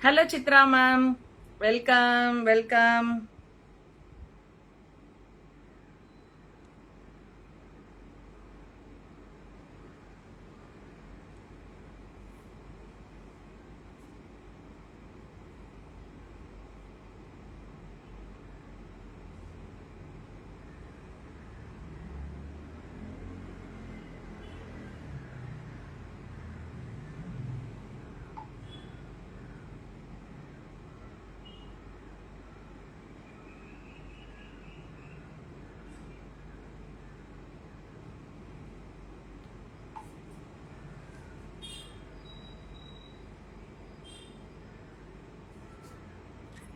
Hello Chitra ma'am, welcome.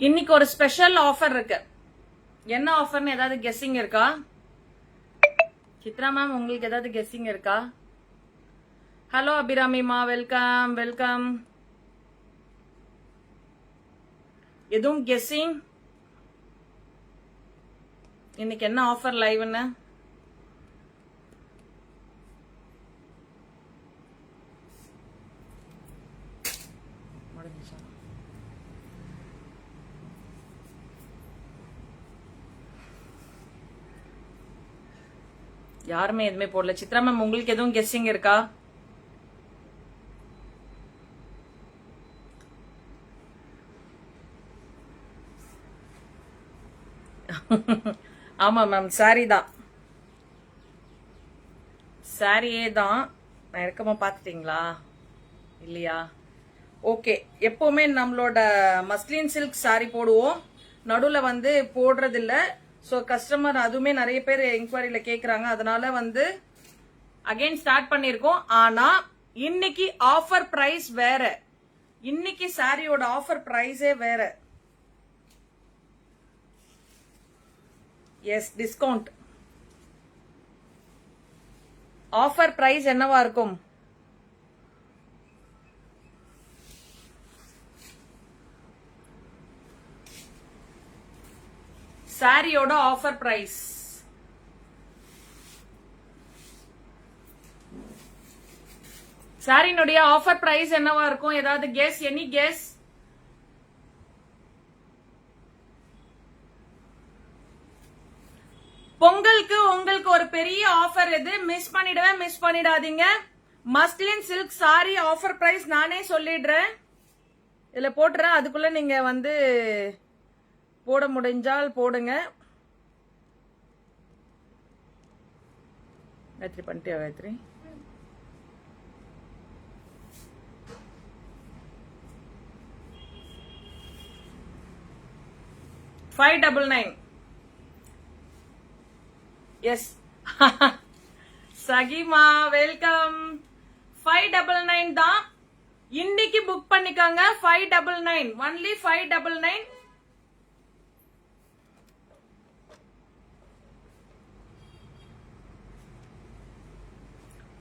இன்னைக்கு ஒரு special offer இருக்கு. என்ன ஆஃபர்னு ஏதாவது கெஸ்ஸிங் இருக்கா? சித்ரா மேம், உங்களுக்கு ஏதாவது கெஸ்ஸிங் இருக்கா? ஹலோ அபிராமிமா, வெல்கம். எதுவும் கெஸ்ஸிங்? இன்னைக்கு என்ன ஆஃபர் லைவ்னு? யாருமே எதுவுமே போடல. சித்ரா மேம், உங்களுக்கு எதுவும் கெஸ்ஸிங் இருக்கா? ஆமா மேம், சாரியே தான். நான் இருக்கமா பாத்துட்டீங்களா இல்லையா? ஓகே, எப்பவுமே நம்மளோட மஸ்லின் சில்க் சாரி போடுவோம், நடுவுல வந்து போடுறது இல்ல. ஸோ கஸ்டமர் அதுவுமே நிறைய பேர் என்கொயரியில கேக்குறாங்க, அதனால வந்து அகைன் ஸ்டார்ட் பண்ணிருக்கோம். ஆனா இன்னைக்கு ஆஃபர் பிரைஸ் வேற. இன்னைக்கு சாரியோட ஆஃபர் பிரைஸே வேற. S, discount. ஆஃபர் பிரைஸ் என்னவா இருக்கும்? சாரியோட ஆஃபர் பிரைஸ் சாரினுடைய ஆஃபர் பிரைஸ் என்னவா இருக்கும்? ஏதாவது கெஸ்? Any guess? பொங்கலுக்கு உங்களுக்கு ஒரு பெரிய ஆஃபர் இது. மிஸ் பண்ணிடாதீங்க. Muslin silk sari offer price நானே சொல்லிடுறேன், இதுல போட்டுறேன். அதுக்குள்ள நீங்க வந்து போட முடிஞ்சால் போடுங்க. காயத்ரி பண்ணிட்டியா? காயத்ரி, $599. S சகிமா, welcome. 599 தான். இன்னைக்கு புக் பண்ணிக்காங்க. 599 ஒன்லி. 599.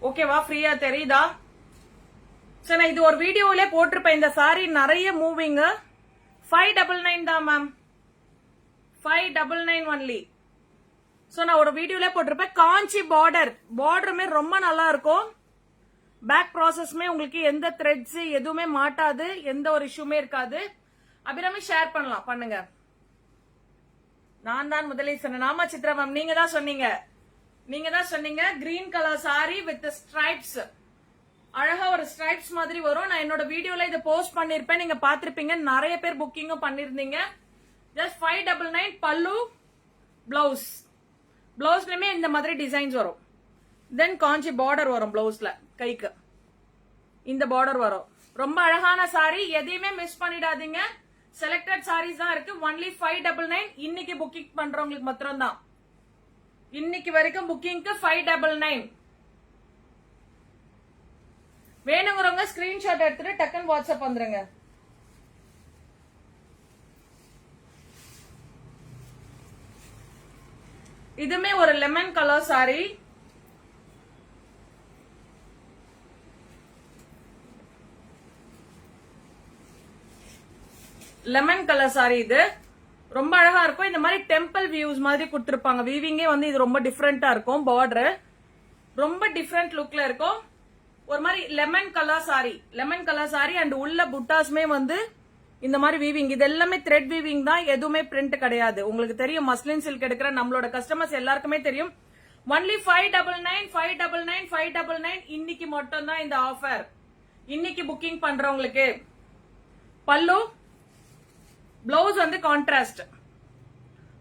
ஓகேவா? ஃப்ரீயா தெரியுதா? சரி, நான் இது ஒரு வீடியோவிலே போட்டிருப்பேன். இந்த சாரி நிறைய மூவிங். 599 தான் மேம். 599 ஒன்லி. சோ நான் ஒரு வீடியோல போட்டிருப்பேன். காஞ்சி பார்டருமே ரொம்ப நல்லா இருக்கும். பேக் ப்ராசஸ்மே உங்களுக்கு எந்த த்ரெட்ஸ் எதுவுமே மாட்டாது, எந்த ஒரு இஷ்யூமே இருக்காது. அபிராமி ஷேர் பண்ணுங்க. நான் தான் முதலே சொன்னேன். ஆமா சித்ரா மேம், நீங்க தான் சொன்னீங்க. Green colour sari with stripes, அழகா ஒரு ஸ்ட்ரைப்ஸ் மாதிரி வரும். நான் என்னோட வீடியோல இதை போஸ்ட் பண்ணிருப்பேன், நீங்க பாத்திருப்பீங்க. நிறைய பேர் புக்கிங்கும் பண்ணிருந்தீங்க. ஜஸ்ட் 599. பல்லு, பிளவுஸ்லயுமே இந்த மாதிரி டிசைன்ஸ் வரும். தென் காஞ்சி பார்டர் வரும் பிளவுஸ்ல, கைக்கு இந்த பார்டர் வரும். ரொம்ப அழகான சாரி, எதையுமே மிஸ் பண்ணிடாதீங்க. செலக்டட் சாரீஸ் தான் இருக்கு. ஒன்லி 599. இன்னைக்கு புக்கிங் பண்றவங்களுக்கு மாத்திரம் தான். இன்னைக்கு வரைக்கும் புக்கிங்க்கு 599. வேணுங்கிறவங்க ஸ்கிரீன்ஷாட் எடுத்துட்டு டக்குன்னு வாட்ஸ்அப் வந்துருங்க. இதுமே ஒரு லெமன் கலர் சாரி. இது ரொம்ப அழகா இருக்கும். இந்த மாதிரி டெம்பிள் வியூஸ் மாதிரி கொடுத்திருப்பாங்க. வீவிங்கே வந்து இது ரொம்ப டிஃபரெண்டா இருக்கும். பார்டர் ரொம்ப டிஃபரெண்ட் லுக்ல இருக்கும். ஒரு மாதிரி லெமன் கலர் சாரி அண்ட் உள்ள புட்டாஸ்மே வந்து இந்த மாதிரி வீவிங், இது எல்லாமே த்ரெட் வீவிங் தான், எதுவுமே பிரிண்ட் கிடையாது. உங்களுக்கு தெரியும் மஸ்லின் சில்க் எடுக்கிற நம்மளோட கஸ்டமர்ஸ் எல்லாருக்குமே தெரியும். ஒன்லி 599, 599, 599. இன்னைக்கு மட்டும் தான் இந்த ஆஃபர். இன்னைக்கு புக்கிங் பண்றவங்களுக்கு. பல்லு, பிளவுஸ் வந்து கான்ட்ராஸ்ட்,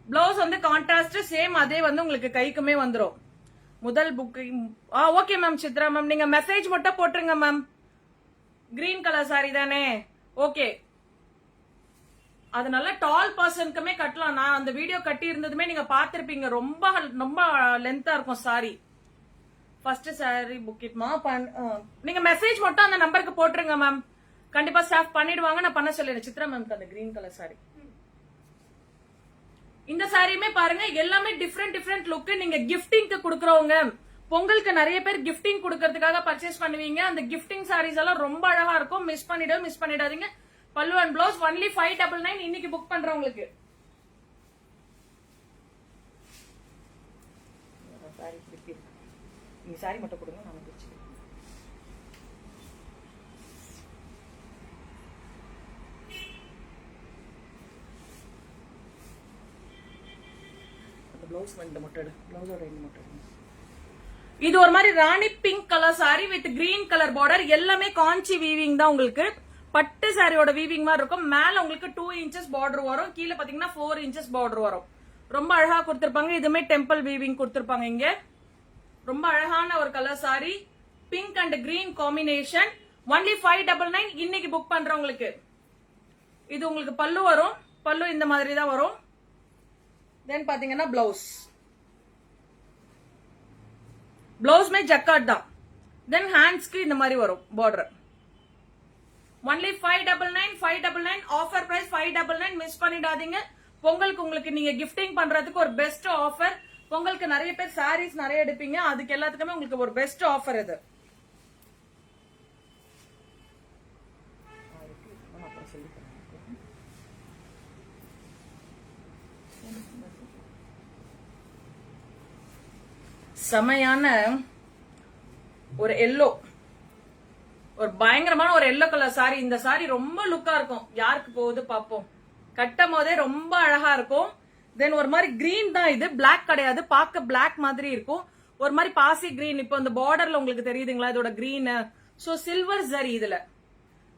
பிளவுஸ் வந்து கான்ட்ராஸ்ட் சேம், அதே வந்து உங்களுக்கு கைக்குமே வந்துடும். முதல் booking. Okay ma'am Chitra ma'am, நீங்க மெசேஜ் மட்டும் போட்டுருங்க மேம். கிரீன் கலர் சாரி தானே? ஓகே, அதனால டால் பர்சனுக்குமே கட்டலாம். நான் அந்த வீடியோ கட்டி இருந்ததுமே நீங்க பாத்திருப்பீங்க. ரொம்ப ரொம்ப லென்த்தா இருக்கும் சாரி. ஃபர்ஸ்ட் சாரி புக்கிட்மா, நீங்க மெசேஜ் மட்டும் அந்த நம்பருக்கு போட்டுருங்க மேம். கண்டிப்பா ஸ்டாஃப் பண்ணிடுவாங்க. நான் பண்ண சொல்லிடுறேன். சித்ரா மேம்க்கு அந்த கிரீன் கலர் சாரி. இந்த சாரியுமே பாருங்க, எல்லாமே டிஃப்ரெண்ட் லுக். நீங்க கிஃப்டிங்க்கு கொடுக்கறவங்க, பொங்கலுக்கு நிறைய பேர் கிஃப்டிங் கொடுக்கறதுக்காக பர்ச்சேஸ் பண்ணுவீங்க. அந்த கிஃப்டிங் சாரீஸ் எல்லாம் ரொம்ப அழகா இருக்கும். மிஸ் பண்ணிடாதீங்க. பல்லு அண்ட் பிளவுஸ் ஒன்லி 599. இன்னைக்கு புக் பண்றவங்களுக்கு. நீங்க சாரி மட்டும் கொடுங்க, நான் பிடிச்சிக்கிறேன். அந்த பிளவுஸ் வந்து மட்டும் பிளவுஸோட ரெண்டு மட்டும். இது ஒரு மாதிரி rani pink colour sari with green colour border. எல்லாமே காஞ்சி வீவிங் தான். உங்களுக்கு பட்டு சாரியோட வீவிங் மாதிரி இருக்கும். மேல உங்களுக்கு 2 inches பார்டர் வரும். கீழே பாத்தீங்கன்னா 4 inches பார்டர் வரும். ரொம்ப அழகா கொடுத்திருப்பாங்க. இதுமே டெம்பிள் வீவிங் கொடுத்திருப்பாங்க. இங்க ரொம்ப அழகான ஒரு colour sorry, pink and green combination. Only 599. இன்னைக்கு புக் பண்றவங்களுக்கு. இது உங்களுக்கு பல்லு வரும். பல்லு இந்த மாதிரி தான் வரும். தென் பாத்தீங்கன்னா பிளவுஸ், பிளவுஸ்மே ஜக்கார்ட் தான். தென் ஹேண்ட்ஸ்க்கு இந்த மாதிரி வரும் border. Only 599, 599. Offer price 599. Miss பண்ணிடாதீங்க. பொங்கலுக்கு உங்களுக்கு நீங்க கிஃப்டிங் பண்றதுக்கு ஒரு பெஸ்ட் ஆஃபர். பொங்கலுக்கு நிறைய பேர் சாரீஸ் நிறைய எடுப்பீங்க. அதுக்கு எல்லாத்துக்குமே உங்களுக்கு ஒரு பெஸ்ட் ஆஃபர் இது. செமையான ஒரு எல்லோ, ஒரு பயங்கரமான ஒரு எல்லோ கலர் சாரி. இந்த சாரி ரொம்ப லுக்கா இருக்கும். யாருக்கு போகுது பாப்போம். கட்டும் போதே ரொம்ப அழகா இருக்கும். தென் ஒரு மாதிரி கிரீன் தான், இது பிளாக் கிடையாது. பார்க்க பிளாக் மாதிரி இருக்கும். ஒரு மாதிரி பாசி கிரீன். இப்போ இந்த பார்டர்ல உங்களுக்கு தெரியுதுங்களா இதோட கிரீன். சோ சில்வர் ஜரி, இதுல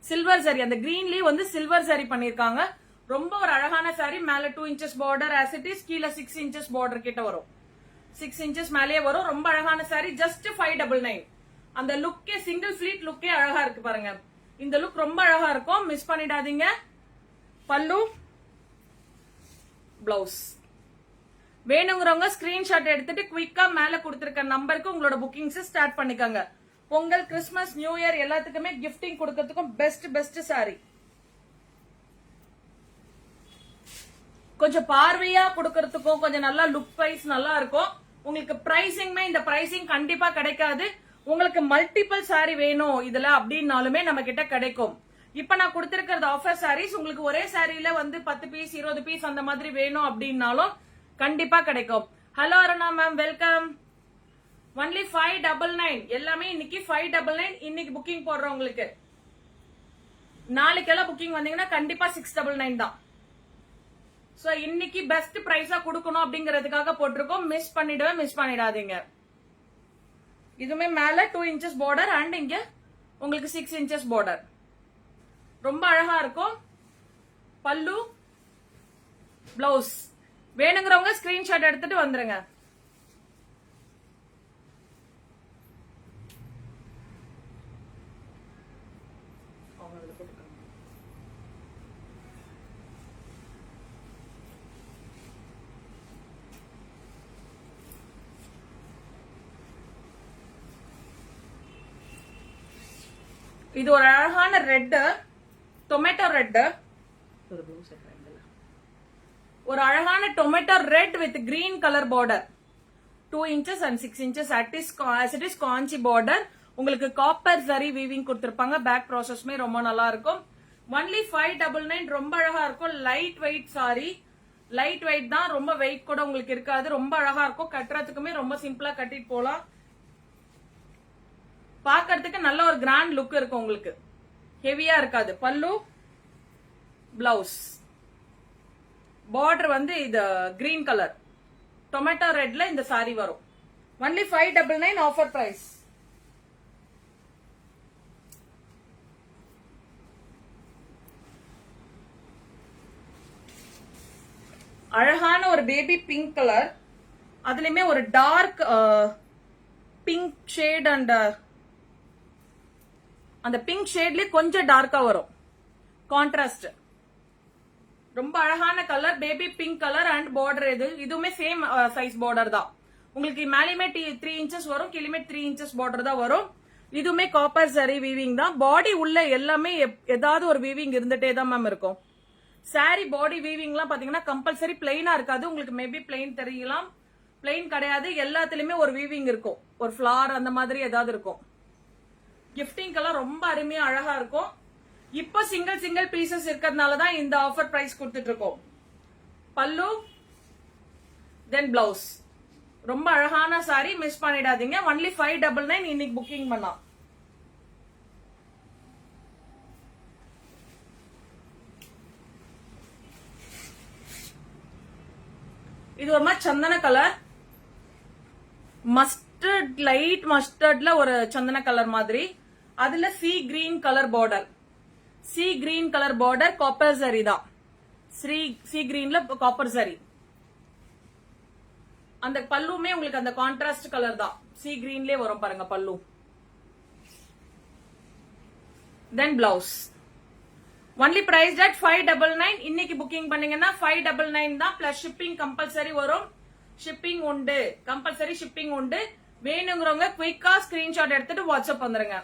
சில்வர் ஜரி, அந்த கிரீன்லயே வந்து சில்வர் ஜரி பண்ணிருக்காங்க. ரொம்ப ஒரு அழகான சாரி. மேல 2 inches border as it is. கீழே 6 inches பார்டர் கிட்ட வரும். 6 inches மேலேயே வரும். ரொம்ப அழகான சாரி. ஜஸ்ட் 599. அந்த லுக்கே, சிங்கிள் ஃபிளீட் லுக்கே அழகா இருக்கு பாருங்க. இந்த லுக் ரொம்ப அழகா இருக்கும். மிஸ் பண்ணிடாதீங்க. பல்லு, பிளவுஸ் வேணுங்கிறவங்க ஸ்கிரீன்ஷாட் எடுத்துட்டு குயிக்கா மேல கொடுத்திருக்க நம்பருக்கு உங்களோட புக்கிங்ஸ் ஸ்டார்ட் பண்ணிக்கோங்க. பொங்கல், கிறிஸ்துமஸ், நியூ இயர் எல்லாத்துக்குமே கிஃப்டிங் கொடுக்கறதுக்கும் பெஸ்ட் சாரி. கொஞ்சம் பார்வையா கொடுக்கறதுக்கும் கொஞ்சம் நல்லா லுக் வைஸ் நல்லா இருக்கும். உங்களுக்கு பிரைசிங்மே இந்த பிரைசிங் கண்டிப்பா கிடைக்காது. உங்களுக்கு மல்டிபிள் சாரி வேணும் இதுல அப்படின்னாலுமே நம்ம கிட்ட கிடைக்கும். இப்ப நான் கொடுத்திருக்கிறது ஆஃபர் சாரீஸ். உங்களுக்கு ஒரே சாரியில வந்து 10 பீஸ் 20 பீஸ் அந்த மாதிரி வேணும் அப்படின்னாலும் கண்டிப்பா கிடைக்கும். Hello Aruna ma'am, welcome. Only 599. எல்லாமே இன்னைக்கு 599. இன்னைக்கு புக்கிங் போடுறவங்களுக்கு. நாளைக்கெல்லாம் புக்கிங் வந்தீங்கன்னா கண்டிப்பா 699 தான். சோ இன்னைக்கு பெஸ்ட் பிரைஸா கொடுக்கணும் அப்படிங்கறதுக்காக போட்டிருக்கோம். மிஸ் பண்ணிடாதீங்க. இதுமே மேல 2 inches பார்டர் அண்ட் இங்க உங்களுக்கு 6 inches பார்டர். ரொம்ப அழகா இருக்கும். பல்லு, பிளவுஸ் வேணுங்கிறவங்க ஸ்கிரீன்ஷாட் எடுத்துட்டு வந்துருங்க. இது ஒரு அழகான ரெட், டொமேட்டோ ரெட். ஒரு அழகான tomato red with green colour border. 2 inches and 6 inches as it is Kanchi border. உங்களுக்கு காப்பர் ஜரி வீவிங் கொடுத்திருப்பாங்க. பேக் ப்ராசஸ்மே ரொம்ப நல்லா இருக்கும். ஒன்லி 599. ரொம்ப அழகா இருக்கும். Light weight sorry. Light weight தான், ரொம்ப வெயிட் கூட உங்களுக்கு இருக்காது. ரொம்ப அழகா இருக்கும். கட்டுறதுக்குமே ரொம்ப சிம்பிளா கட்டிட்டு போலாம். பாக்கிறதுக்கு நல்ல ஒரு கிராண்ட் லுக் இருக்கும். உங்களுக்கு ஹெவியா இருக்காது. பல்லு, பிளவுஸ். பார்டர் வந்து இது கிரீன் கலர் டொமேட்டோ ரெட்ல இந்த சாரி வரும். Only 599 offer price. அழகான ஒரு பேபி பிங்க் கலர், அதுலயுமே ஒரு டார்க் பிங்க் ஷேட் அண்ட் அந்த பிங்க் ஷேட்லயே கொஞ்சம் டார்க்கா வரும் கான்ட்ராஸ்ட். ரொம்ப அழகான colour baby pink colour and border. இதுவுமே சேம் சைஸ் பார்டர் தான். உங்களுக்கு மேலேயுமே 3 இன்ச்சஸ் வரும், கீழே 3 இன்ச்சஸ் பார்டர் தான் வரும். இதுவுமே காப்பர் சரி வீவிங் தான். பாடி உள்ள எல்லாமே ஏதாவது ஒரு வீவிங் இருந்துட்டே தான் மேம் இருக்கும். சாரி பாடி வீவிங்லாம் பாத்தீங்கன்னா கம்பல்சரி பிளைனா இருக்காது. உங்களுக்கு மேபி பிளைன் தெரியலாம், பிளைன் கிடையாது. எல்லாத்துலயுமே ஒரு வீவிங் இருக்கும், ஒரு ஃபிளார் அந்த மாதிரி ஏதாவது இருக்கும். கிஃப்டிங்கெல்லாம் ரொம்ப அருமையா அழகா இருக்கும். இப்போ சிங்கிள் பீசஸ் இருக்கிறதுனால தான் இந்த ஆஃபர் பிரைஸ் கொடுத்துட்டு இருக்கோம். பல்லு தென் பிளவுஸ். ரொம்ப அழகான சாரி, மிஸ் பண்ணிடாதீங்க. ஒன்லி 599 இன்னைக்கு புக்கிங் பண்ணா. இது ஒரு மாதிரி சந்தன கலர், மஸ்டர்ட் லைட் மஸ்டர்ட்ல ஒரு சந்தன கலர் மாதிரி. அதுல sea green colour border, C green colour border, copper சரி தான். சி கிரீன்ல காப்பர் சரி. அந்த பல்லுமே உங்களுக்கு அந்த கான்ட்ராஸ்ட் கலர் தான், சி கிரீன்லயே வரும் பாருங்க பல்லு. Then blouse. Only price at 599. இன்னைக்கு புக்கிங் பண்ணீங்கன்னா 599 தான். பிளஸ் ஷிப்பிங் கம்பல்சரி வரும். ஷிப்பிங் உண்டு, கம்பல்சரி ஷிப்பிங் உண்டு. வேணுங்கிறவங்க குயிக்கா ஸ்கிரீன்ஷாட் எடுத்துட்டு வாட்ஸ்அப் வந்துருங்க.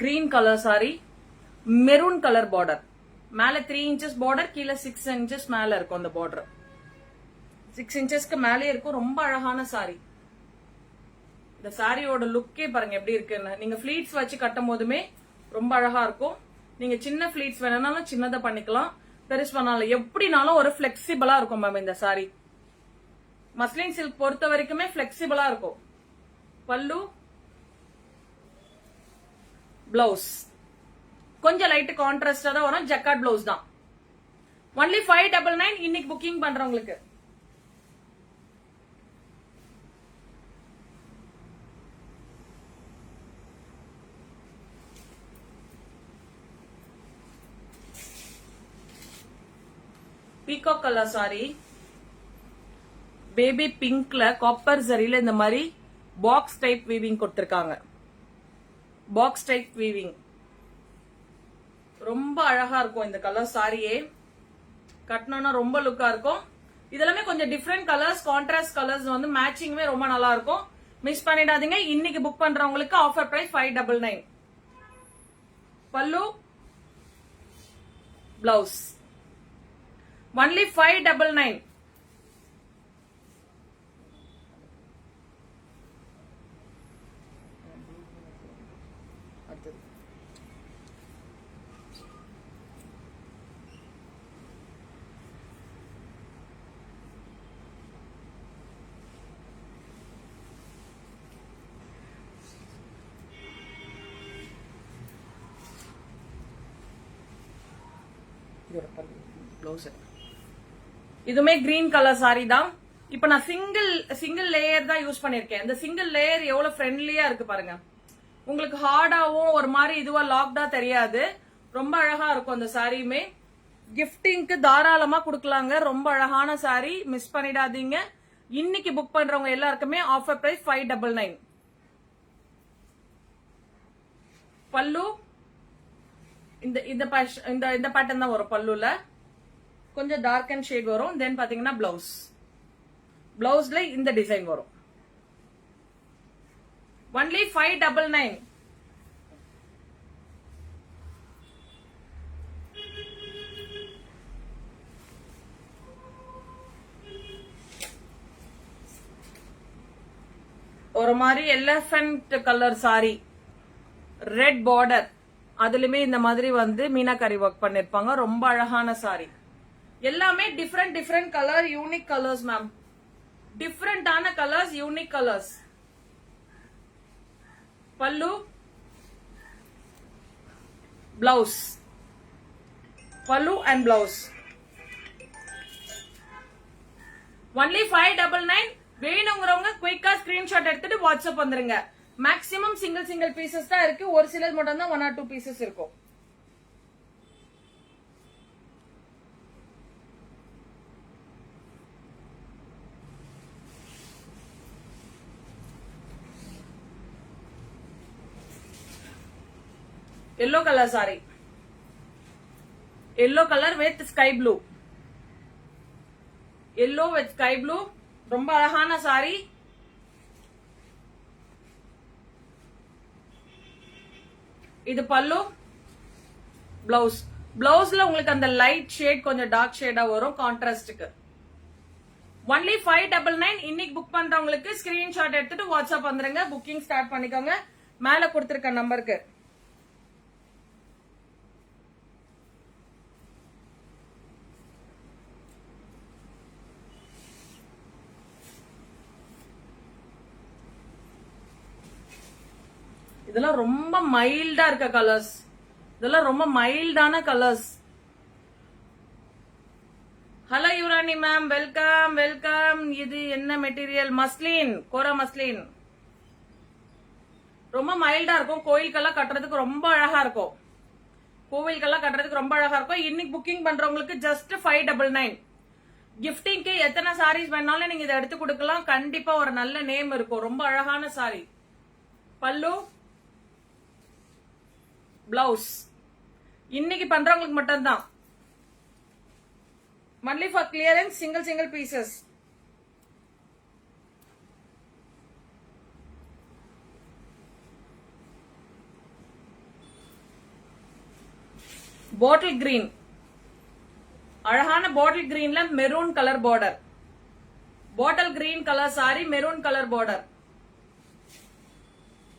Green colour sari, maroon colour border. மேல 3 இன்ச்சஸ் பார்டர், கீழே 6 இன்ச்சஸ் மேல இருக்கும். அந்த பார்டர் 6 இன்ச்சஸ்க்கு மேலே இருக்கும். ரொம்ப அழகான சாரி. இந்த சாரியோட லுக்கே பாருங்க எப்படி இருக்குன்னு. நீங்க ஃபிளீட்ஸ் வச்சு கட்டும் போதுமே ரொம்ப அழகா இருக்கும். நீங்க சின்ன ஃபிளீட்ஸ் வேணும்னாலும் சின்னதை பண்ணிக்கலாம், பெருசு பண்ணாலும் எப்படினாலும் ஒரு பிளெக்சிபிளா இருக்கும் மேம் இந்த சாரி. மஸ்லின் சில்க் பொறுத்த வரைக்குமே பிளெக்சிபிளா இருக்கும். பல்லு பிளவுஸ் கொஞ்சம் லைட் கான்ட்ராஸ்டா தான் வரும். ஜக்கார்ட் பிளவுஸ் தான். ஒன்லி 599 இன்னைக்கு புக்கிங் பண்றவங்களுக்கு. பீகாக் கலர் சாரி, பேபி பிங்க்ல காப்பர் சரியில இந்த மாதிரி பாக்ஸ் டைப் வீவிங் கொடுத்திருக்காங்க. பாக்ஸ் டைப் வீவிங் ரொம்ப அழகா இருக்கும். இந்த கலர் சாரியே கட்டணும்னா ரொம்ப லுக்கா இருக்கும். இதெல்லாமே கொஞ்சம் டிஃப்ரெண்ட் கலர்ஸ், கான்ட்ராஸ்ட் கலர்ஸ் வந்து மேட்சிங்குமே ரொம்ப நல்லா இருக்கும். மிஸ் பண்ணிடாதீங்க. இன்னைக்கு புக் பண்றவங்களுக்கு ஆஃபர் பிரைஸ் 599. பல்லு பிளவுஸ் ஒன்லி 599. இதுமே கிரீன் கலர் சாரி தான். இப்ப நான் சிங்கிள் லேயர் தான் யூஸ் பண்ணிருக்கேன். இந்த சிங்கிள் லேயர் எவ்வளவு ஃப்ரெண்ட்லியா இருக்கு பாருங்க. உங்களுக்கு ஹார்டாவும் ஒரு மாதிரி இதுவா லாக்டா தெரியாது. ரொம்ப அழகா இருக்கும் இந்த சாரியுமே. கிஃப்டிங்க்கு தாராளமா கொடுக்கலாங்க. ரொம்ப அழகான சாரி, மிஸ் பண்ணிடாதீங்க. இன்னைக்கு புக் பண்றவங்க எல்லாருக்குமே ஆஃபர் பிரைஸ் 599. பல்லு இந்த பேட்டர்ன் தான் வரும். பல்லுல கொஞ்சம் டார்க் அண்ட் ஷேட் வரும். தென் பாத்தீங்கன்னா பிளவுஸ்ல இந்த டிசைன் வரும். ஒன்லி 599. ஒரு மாதிரி elephant colour sorry, red border அதுலயுமே இந்த மாதிரி வந்து மீனாக்காரி ஒர்க் பண்ணிருப்பாங்க. ரொம்ப அழகான சாரி. எல்லாமே different different colour, unique colours ma'am. டிஃப்ரெண்டான கலர்ஸ், யூனிக் கலர்ஸ். பல்லு, பிளவுஸ், பல்லு அண்ட் பிளவுஸ். ஒன்லி 599. வேணுங்கிறவங்க குயிக்கா ஸ்கிரீன்ஷாட் எடுத்துட்டு வாட்ஸ்அப் வந்துருங்க. மேக்ஸிமம் சிங்கிள் பீசஸ் தான் இருக்கு. ஒரு சிலர் மட்டும் தான் 1 or 2 பீசஸ் இருக்கும். Yellow colour sorry, yellow colour with sky blue. Yellow with sky blue, ரொம்ப அழகான சாரி. இது பல்லு, பிளவுஸ். பிளவுஸ்ல உங்களுக்கு அந்த லைட் ஷேட் கொஞ்சம் டார்க் ஷேடா வரும் கான்ட்ராஸ்டுக்கு. ஒன்லி 599. இன்னைக்கு புக் பண்றவங்களுக்கு ஸ்கிரீன்ஷாட் எடுத்துட்டு வாட்ஸ்அப் வந்துருங்க. புக்கிங் ஸ்டார்ட் பண்ணிக்கோங்க மேல கொடுத்திருக்க நம்பருக்கு. இதெல்லாம் ரொம்ப மைல்டா இருக்க கலர்ஸ். இதெல்லாம் ரொம்ப மைல்டான கலர்ஸ். ஹலோ யுரானி மேம், வெல்கம் வெல்கம். இது என்ன மெட்டீரியல்? மஸ்லின், கோரா மஸ்லின். ரொம்ப மைல்டா இருக்கும். கோயிலுக்கெல்லாம் கட்டுறதுக்கு ரொம்ப அழகா இருக்கும். கோவிலுக்கெல்லாம் கட்டுறதுக்கு ரொம்ப அழகா இருக்கும். இன்னைக்கு புக்கிங் பண்றவங்களுக்கு ஜஸ்ட் 599. கிஃப்டிங்க்கு எத்தனை சாரீஸ் வேணாலும் நீங்க இதை எடுத்து கொடுக்கலாம். கண்டிப்பா ஒரு நல்ல நேம் இருக்கும். ரொம்ப அழகான சாரி. பல்லு, பிளவுஸ். இன்னைக்கு பண்றவங்களுக்கு மட்டும்தான். Only for clearance, single pieces. Bottle green, அழகான பாட்டில் கிரீன்ல maroon colour border. Bottle green colour sari, maroon colour border.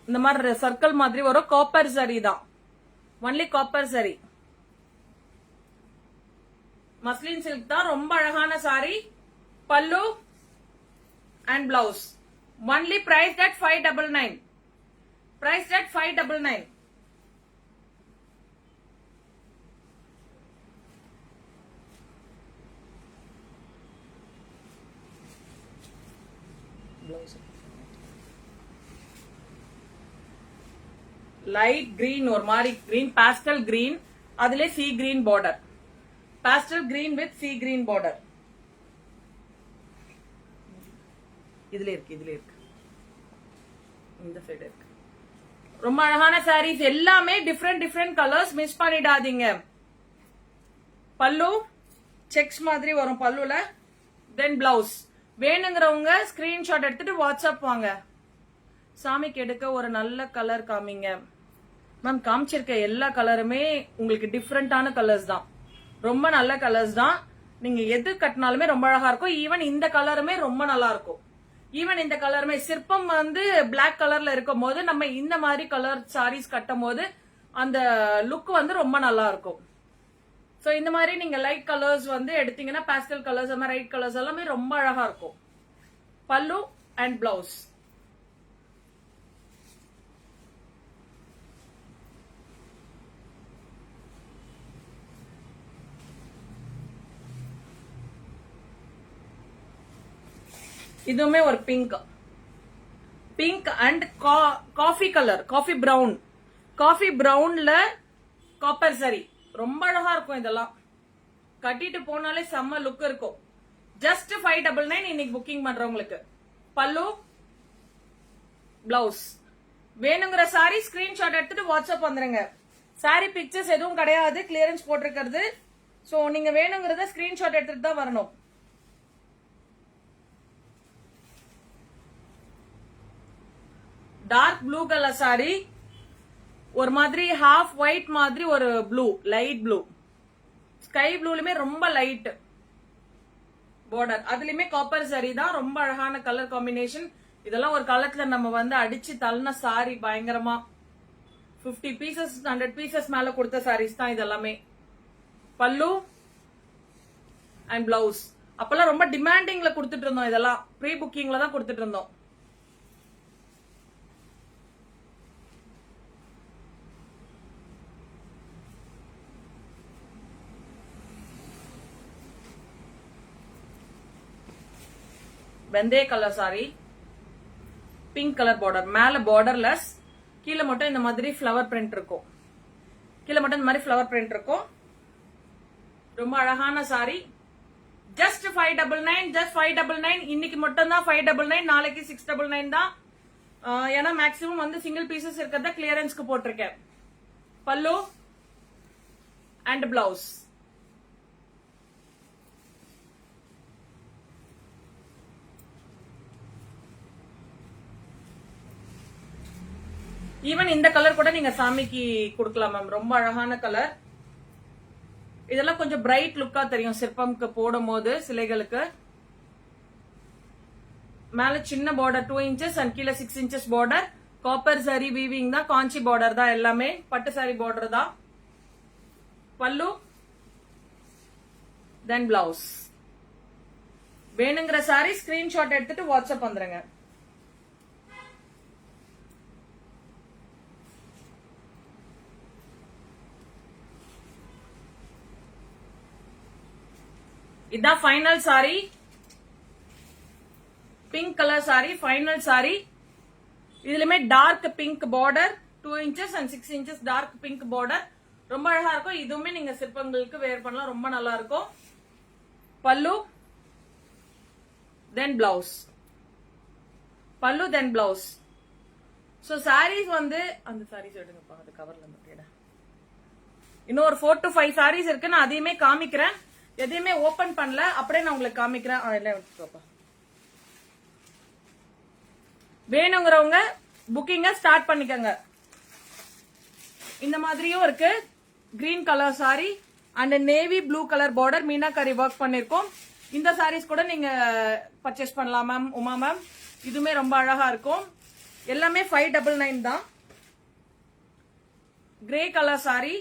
இந்த மாதிரி சர்க்கிள் மாதிரி வரும். காப்பர் சாரி தான். Only copper sari. Muslin silk தான். ரொம்ப அழகான sari. Pallu and blouse. Only price at 599. Price at 599. Light green, ஒரு மாதிரி கிரீன், பாஸ்டல் கிரீன். அதுல sea green border. Pastel green with sea green border. இதுல இருக்கு, இதுல இருக்கு, இந்த சைடு இருக்கு. ரொம்ப அழகான சாரீஸ். எல்லாமே டிஃப்ரெண்ட் கலர்ஸ். மிஸ் பண்ணிடாதீங்க. பல்லு செக்ஸ் மாதிரி வரும் பல்லுல. தென் பிளவுஸ். வேணுங்கிறவங்க ஸ்கிரீன்ஷாட் எடுத்துட்டு வாட்ஸ்அப் வாங்க. சாமிக்கு எடுக்க ஒரு நல்ல கலர் காமிங்க மேம். காமிச்சிருக்க எல்லா கலருமே உங்களுக்கு டிஃப்ரெண்டான கலர்ஸ் தான். ரொம்ப நல்ல கலர்ஸ் தான். நீங்க எது கட்டினாலுமே ரொம்ப அழகா இருக்கும். ஈவன் இந்த கலருமே ரொம்ப நல்லா இருக்கும். ஈவன் இந்த கலருமே சிற்பம் வந்து பிளாக் கலர்ல இருக்கும் போது நம்ம இந்த மாதிரி கலர் சாரீஸ் கட்டும் போது அந்த லுக் வந்து ரொம்ப நல்லா இருக்கும். சோ இந்த மாதிரி நீங்க லைட் கலர்ஸ் வந்து எடுத்தீங்கன்னா, பாஸ்டல் கலர்ஸ், அந்த ரைட் கலர்ஸ் எல்லாமே ரொம்ப அழகா இருக்கும். Pallu and blouse. இதுவுமே ஒரு pink, pink and coffee colour, coffee brown. Coffee பிரவுன்ல காப்பர் சரி. ரொம்ப அழகா இருக்கும். இதெல்லாம் கட்டிட்டு போனாலே செம்ம லுக் இருக்கும். ஜஸ்ட் 599 இன்னைக்கு புக்கிங் பண்றவங்களுக்கு. பல்லு, பிளவுஸ். வேணுங்கிற சாரி ஸ்கிரீன்ஷாட் எடுத்துட்டு வாட்ஸ்அப் வந்துருங்க. சாரி பிக்சர்ஸ் எதுவும் கிடையாது, கிளியரன்ஸ் போட்டிருக்கிறது. சோ நீங்க வேணுங்கிறத ஸ்கிரீன்ஷாட் எடுத்துட்டு தான் வரணும். டார்க் ப்ளூ கலர் சாரி, ஒரு மாதிரி ஹாஃப் ஒயிட் மாதிரி ஒரு ப்ளூ, லைட் ப்ளூ. ஸ்கை ப்ளூலுமே ரொம்ப லைட் பார்டர். அதுலயுமே காப்பர் சாரி தான். ரொம்ப அழகான கலர் காம்பினேஷன். இதெல்லாம் ஒரு காலத்துல நம்ம வந்து அடிச்சு தள்ளின சாரி பயங்கரமா. 50 பீசஸ் 100 பீசஸ் மேல கொடுத்த சாரீஸ் தான் இதெல்லாமே. பல்லு அண்ட் பிளவுஸ். அப்பெல்லாம் ரொம்ப டிமாண்டிங்ல கொடுத்துட்டு இருந்தோம், இதெல்லாம் ப்ரீ புக்கிங்ல தான் கொடுத்துட்டு இருந்தோம். வெந்தய colour sorry, pink colour border, மேல பார்டர்லெஸ், கீழே மட்டும் இந்த மாதிரி ஃபிளவர் பிரிண்ட் இருக்கும். கீழே மட்டும் இந்த மாதிரி ஃபிளவர் பிரிண்ட் இருக்கும். ரொம்ப அழகான சாரி. Just 599, just 599. இன்னைக்கு மட்டும் தான் 599, நாளைக்கு 699 தான். ஏன்னா மேக்ஸிமம் வந்து சிங்கிள் பீசஸ் இருக்கிறத கிளியரன்ஸ்க்கு போட்டிருக்கேன். பல்லு அண்ட் பிளவுஸ். ஈவன் இந்த கலர் கூட நீங்க சாமிக்கு கொடுக்கலாம் மேம். ரொம்ப அழகான கலர். இதெல்லாம் கொஞ்சம் பிரைட் லுக்கா தெரியும் சிற்பம்க்கு போடும் போது சிலைகளுக்கு. மேல சின்ன பார்டர் 2 inches அண்ட் கீழே 6 inches border. Copper sorry weaving தான், காஞ்சி பார்டர் தான், எல்லாமே பட்டு சாரி பார்டர் தான். Pallu then blouse. வேணுங்கிற சாரி ஸ்கிரீன்ஷாட் எடுத்துட்டு வாட்ஸ்அப் வந்துருங்க. இதான் final sari. Pink colour sari, final sari. இதுலயுமே dark pink border, 2 inches and 6 inches dark pink border. ரொம்ப அழகா இருக்கும். இதுவுமே நீங்க சிற்பங்களுக்கு வேர் பண்ணலாம், ரொம்ப நல்லா இருக்கும். பல்லு தென் பிளவுஸ். பல்லு தென் பிளவுஸ். சோ சாரீஸ் வந்து அந்த சாரீஸ் எடுங்கப்பா, அது கவர்ல மட்டும். இன்னும் ஒரு 4 to 5 சாரீஸ் இருக்கு, நான் அதையுமே காமிக்கிறேன். எதையுமே ஓபன் பண்ணல, அப்படியே நான் உங்களுக்கு காமிக்கிறேன். வேணுங்கிறவங்க புக்கிங்க ஸ்டார்ட் பண்ணிக்கங்க. இந்த மாதிரியும் இருக்கு. Green colour sorry and navy blue colour border, meenakari work பண்ணிருக்கோம். இந்த சாரீஸ் கூட நீங்க பர்ச்சேஸ் பண்ணலாம் மேம், உமா மேம். இதுவுமே ரொம்ப அழகா இருக்கும். எல்லாமே 599 தான். கிரே கலர் சாரி,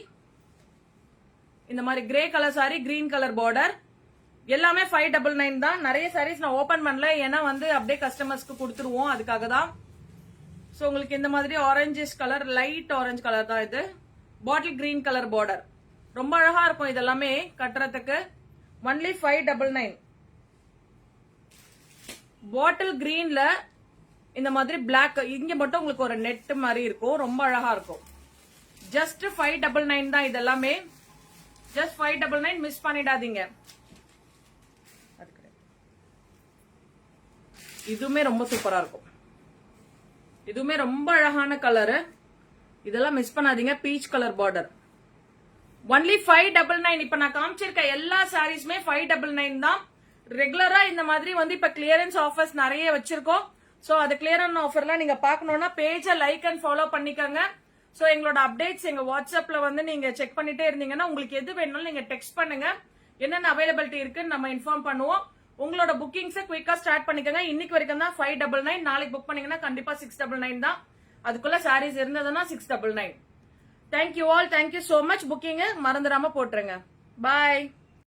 இந்த மாதிரி grey colour sorry, green colour border, எல்லாமே 599 தான். நிறைய சாரீஸ் நான் ஓபன் பண்ணல, ஏன்னா வந்து அப்படியே கஸ்டமர்ஸ்க்கு கொடுத்துருவோம், அதுக்காக தான். சோ உங்களுக்கு இந்த மாதிரி orangish colour, light orange colour தான் இது. பாட்டில் கிரீன் கலர் பார்டர், ரொம்ப அழகா இருக்கும். இதெல்லாமே கட்டுறதுக்கு ஒன்லி 599. பாட்டில் கிரீன்ல இந்த மாதிரி பிளாக், இங்க மட்டும் உங்களுக்கு ஒரு நெட் மாதிரி இருக்கும், ரொம்ப அழகா இருக்கும். ஜஸ்ட் 599 தான் இதெல்லாமே. ஜஸ்ட் 599, மிஸ் பண்ணிடாதீங்க. இதுவுமே ரொம்ப சூப்பரா இருக்கும். இதுவுமே ரொம்ப அழகான கலரு. இதெல்லாம் மிஸ் பண்ணாதீங்க. Peach colour border, only 599. இப்ப நான் காமிச்சிருக்க எல்லா சாரீஸ்மே 599 தான். ரெகுலரா இந்த மாதிரி வந்து இப்ப கிளியரன்ஸ் ஆஃபர்ஸ் நிறைய வச்சிருக்கோம். சோ அது கிளியரன்ஸ் ஆஃபர்லாம் நீங்க பாக்கணும்னா பேஜ லைக் அண்ட் ஃபாலோ பண்ணிக்கோங்க. சோ எங்களோட அப்டேட்ஸ் எங்க வாட்ஸ்அப்ல வந்து நீங்க செக் பண்ணிட்டே இருந்தீங்கன்னா உங்களுக்கு எது வேணும்னாலும் நீங்க டெக்ஸ்ட் பண்ணுங்க. என்னென்ன அவைலபிலிட்டி இருக்குன்னு நம்ம இன்ஃபார்ம் பண்ணுவோம். உங்களோட புக்கிங்ஸை குயிக்கா ஸ்டார்ட் பண்ணிக்கோங்க. இன்னைக்கு வரைக்கும் தான் 599. நாளைக்கு புக் பண்ணீங்கன்னா கண்டிப்பா 699 தான். அதுக்குள்ள சாரீஸ் இருந்ததுன்னா 699. Thank you all, thank you so much. Booking மறந்துடாம போட்டுருங்க. பாய்.